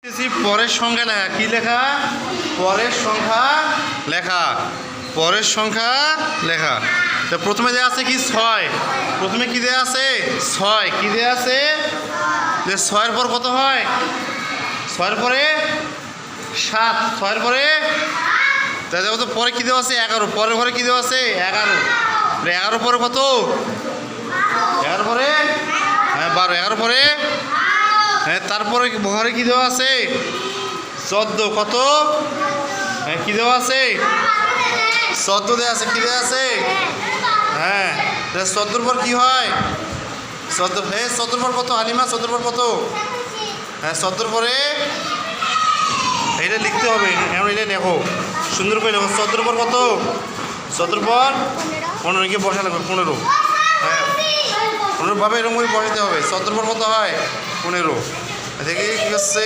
পরের সংখ্যা লেখা কি লেখা পরের সংখ্যা লেখা পরের সংখ্যা লেখা তো প্রথমে দেওয়া আছে কি 6 প্রথমে কি দেওয়া আছে 6 কি দেওয়া আছে যে 6 এর পর কত হয় 6 এর পরে 7 6 এর পরে তাই দেখো তো পরে কি দেওয়া আছে 11 পরের ঘরে কি দেওয়া আছে 11 11 পরে কত 11 পরে হ্যাঁ 12 11 পরে হ্যাঁ তারপরে ঘরে কি দেওয়া আছে 14 কত হ্যাঁ কি দেওয়া আছে 14 দেওয়া আছে কি দেওয়া আছে হ্যাঁ 14 পর কি হয় 14 হ্যাঁ 14 পর কত হালিমা 14 পর কত হ্যাঁ 14 পরে এটা লিখতে হবে এখন এটা দেখো সুন্দর করে লেখো 14 পর কত 14 পর 15 গিয়ে বসা লাগবে 15 হ্যাঁ 15 ভাবে এরকম করে বসাতে হবে 14 পর কত হয় 15 দেখি কি হচ্ছে